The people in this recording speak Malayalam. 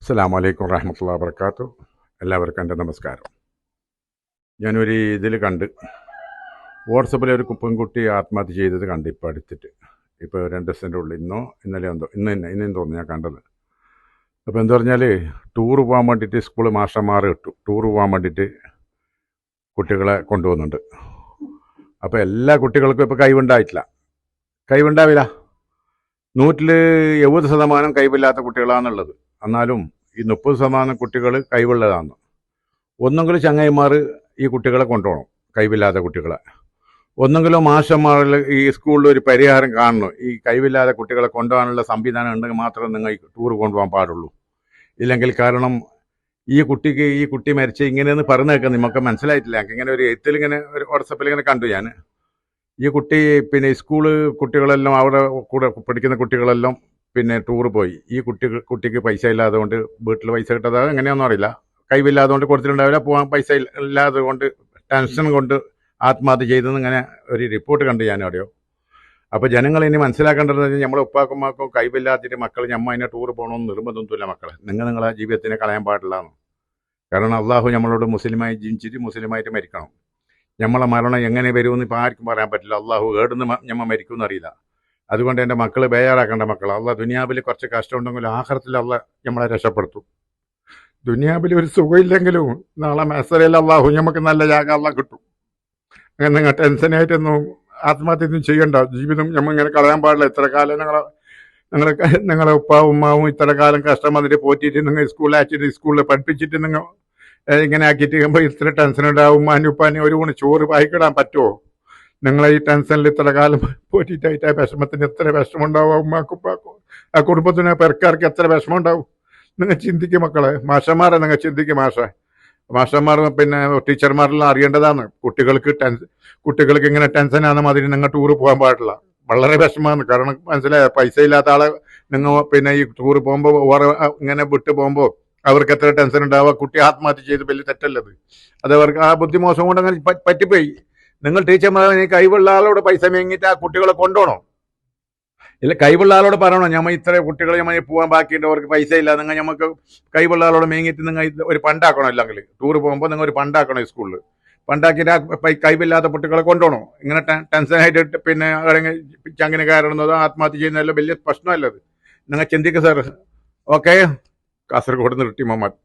അസ്സലാമു അലൈക്കും വറഹ്മത്തുള്ളാഹി വബറകാതുഹു. എല്ലാവർക്കും എൻ്റെ നമസ്കാരം. ഞാനൊരു ഇതിൽ കണ്ട് വാട്സപ്പിൽ ഒരു പെൺകുട്ടി ആത്മഹത്യ ചെയ്തത് കണ്ട് ഇപ്പോൾ അടുത്തിട്ട്, ഇപ്പോൾ 2 ദിവസത്തിൻ്റെ ഉള്ളിൽ, ഇന്നലെ എന്തോ ഇന്നും തോന്നുന്നു ഞാൻ കണ്ടത്. അപ്പോൾ എന്താ പറഞ്ഞാൽ, ടൂർ പോകാൻ വേണ്ടിയിട്ട് സ്കൂൾ മാസ്റ്റർമാർ കിട്ടും, ടൂർ പോകാൻ വേണ്ടിയിട്ട് കുട്ടികളെ കൊണ്ടുപോകുന്നുണ്ട്. അപ്പോൾ എല്ലാ കുട്ടികൾക്കും ഇപ്പോൾ കഴിവുണ്ടാവില്ല. 170% കഴിവില്ലാത്ത കുട്ടികളാണുള്ളത്. എന്നാലും ഈ 30% കുട്ടികൾ കഴിവുള്ളതാണ്. ഒന്നെങ്കിലും ചങ്ങായിമാർ ഈ കുട്ടികളെ കൊണ്ടുപോകണം, കഴിവില്ലാത്ത കുട്ടികളെ. ഒന്നെങ്കിലും മാഷന്മാരിൽ ഈ സ്കൂളിൽ ഒരു പരിഹാരം കാണണം. ഈ കഴിവില്ലാത്ത കുട്ടികളെ കൊണ്ടുപോകാനുള്ള സംവിധാനം ഉണ്ടെങ്കിൽ മാത്രമേ നിങ്ങൾ ടൂർ കൊണ്ടുപോകാൻ പാടുള്ളൂ. ഇല്ലെങ്കിൽ കാരണം ഈ കുട്ടി മരിച്ച ഇങ്ങനെയെന്ന് പറഞ്ഞു കേൾക്കാൻ നമുക്ക് മനസ്സിലായിട്ടില്ല. എനിക്ക് ഇങ്ങനെ ഒരു എഴുത്തിൽ ഇങ്ങനെ ഒരു വാട്സപ്പിൽ ഇങ്ങനെ കണ്ടു ഞാൻ. ഈ കുട്ടി പിന്നെ സ്കൂള് കുട്ടികളെല്ലാം അവിടെ കൂടെ പഠിക്കുന്ന കുട്ടികളെല്ലാം പിന്നെ ടൂർ പോയി. ഈ കുട്ടിക്ക് പൈസ ഇല്ലാതെ കൊണ്ട്, വീട്ടിൽ പൈസ കിട്ടാതെ എങ്ങനെയാണെന്നും അറിയില്ല, കഴിവില്ലാതെ കൊണ്ട് കൊടുത്തിട്ടുണ്ടാവില്ല, പോകാൻ പൈസ ഇല്ലാതെ കൊണ്ട് ടെൻഷൻ കൊണ്ട് ആത്മഹത്യ ചെയ്തെന്ന് ഇങ്ങനെ ഒരു റിപ്പോർട്ട് കണ്ട് ഞാൻ എവിടെയോ. അപ്പോൾ ജനങ്ങൾ ഇനി മനസ്സിലാക്കേണ്ടത് നമ്മളെ ഉപ്പാക്കുമാക്കും കഴിവില്ലാത്തിട്ട് മക്കൾ അതിനെ ടൂർ പോകണമെന്ന് നിർബന്ധമൊന്നുമില്ല. മക്കളെ നിങ്ങളെ ജീവിതത്തിനെ കളയാൻ പാടില്ലാന്ന്. കാരണം അള്ളാഹു നമ്മളോട് മുസ്ലിമായി ജീവിച്ചിട്ട് മുസ്ലിമായിട്ട് മരിക്കണം. നമ്മളെ മരണം എങ്ങനെ വരുമെന്ന് ഇപ്പോൾ ആർക്കും പറയാൻ പറ്റില്ല. അള്ളാഹു ഏടുന്ന് നമ്മൾ മരിക്കുമെന്ന് അറിയില്ല. അതുകൊണ്ട് എൻ്റെ മക്കൾ ബേജാറാക്കേണ്ട മക്കൾ. അള്ളാഹ് ദുനിയാവിൽ കുറച്ച് കഷ്ടമുണ്ടെങ്കിലും ആഖിറത്തിൽ അള്ളാഹ് നമ്മളെ രക്ഷപ്പെടുത്തും. ദുനിയാവിൽ ഒരു സുഖമില്ലെങ്കിലും നാളെ മസറയിൽ അള്ളാഹു നമുക്ക് നല്ല ജാഗ അള്ളാഹ് കിട്ടും. അങ്ങനെ നിങ്ങൾ ടെൻഷനായിട്ടൊന്നും ആത്മഹത്യൊന്നും ചെയ്യണ്ട. ജീവിതം നമ്മൾ ഇങ്ങനെ കളയാൻ പാടില്ല. ഇത്ര കാലം നിങ്ങളെ ഉപ്പാവും ഉമ്മാവും ഇത്ര കാലം കഷ്ടം വന്നിട്ട് പോറ്റിയിട്ട് നിങ്ങൾ സ്കൂളിൽ പഠിപ്പിച്ചിട്ട് നിങ്ങൾ ഇങ്ങനെ ആക്കിയിട്ട് കഴിയുമ്പോൾ ഇത്ര ടെൻഷൻ ഉണ്ടാവും. ഉമ്മാനും ഉപ്പാനും ഒരു ഊണ് ചോറ് വായിക്കിടാൻ പറ്റുമോ? നിങ്ങളെ ഈ ടെൻഷനിൽ ഇത്ര കാലം പോറ്റിട്ടായിട്ട് ആ വിഷമത്തിന് എത്ര വിഷമം ഉണ്ടാവും ഉമ്മാക്കും ഉപ്പാക്കും, ആ കുടുംബത്തിന് പെരക്കാർക്ക് എത്ര വിഷമം ഉണ്ടാവും. നിങ്ങൾ ചിന്തിക്കും മക്കളെ. മാഷന്മാരെ നിങ്ങൾ ചിന്തിക്കും. മാഷന്മാർ പിന്നെ ടീച്ചർമാരെല്ലാം അറിയേണ്ടതാണ്. കുട്ടികൾക്ക് ഇങ്ങനെ ടെൻഷനാണ് മാതിരി നിങ്ങൾ ടൂർ പോകാൻ പാടില്ല. വളരെ വിഷമമാണ്. കാരണം മനസ്സിലായ പൈസ ഇല്ലാത്ത ആളെ നിങ്ങൾ പിന്നെ ഈ ടൂർ പോകുമ്പോൾ ഇങ്ങനെ വിട്ട് പോകുമ്പോൾ അവർക്ക് എത്ര ടെൻഷൻ ഉണ്ടാവുക. കുട്ടി ആത്മഹത്യ ചെയ്ത് വലിയ തെറ്റല്ലത്. അത് അവർക്ക് ആ ബുദ്ധിമോശം കൊണ്ട് അങ്ങനെ പറ്റിപ്പോയി. നിങ്ങൾ ടീച്ചർമാർ കഴിവുള്ള ആളോട് പൈസ മേങ്ങിയിട്ട് ആ കുട്ടികളെ കൊണ്ടുപോകണം. ഇല്ല, കഴിവുള്ള ആളോട് പറയണോ ഞമ്മ ഇത്ര കുട്ടികളെ ഞമ്മ പോകാൻ ബാക്കിയിട്ട് അവർക്ക് പൈസ ഇല്ല, നിങ്ങൾ നമുക്ക് കഴിവുള്ള ആളോട് മേങ്ങിയിട്ട് നിങ്ങൾ ഒരു ഫണ്ടാക്കണം. അല്ലെങ്കിൽ ടൂർ പോകുമ്പോൾ നിങ്ങൾ ഒരു ഫണ്ടാക്കണം. സ്കൂളിൽ ഫണ്ടാക്കിയിട്ട് ആ കഴിവില്ലാത്ത കുട്ടികളെ കൊണ്ടുപോകണം. ഇങ്ങനെ ടെൻഷനായിട്ട് പിന്നെ അങ്ങനെ കയറുന്നതോ ആത്മഹത്യ ചെയ്യുന്നതല്ലോ വലിയ പ്രശ്നമല്ലത്. നിങ്ങൾ ചിന്തിക്കുക സാർ. ഓക്കെ. കാസർഗോഡ് നിർത്തി മുഹമ്മദ്.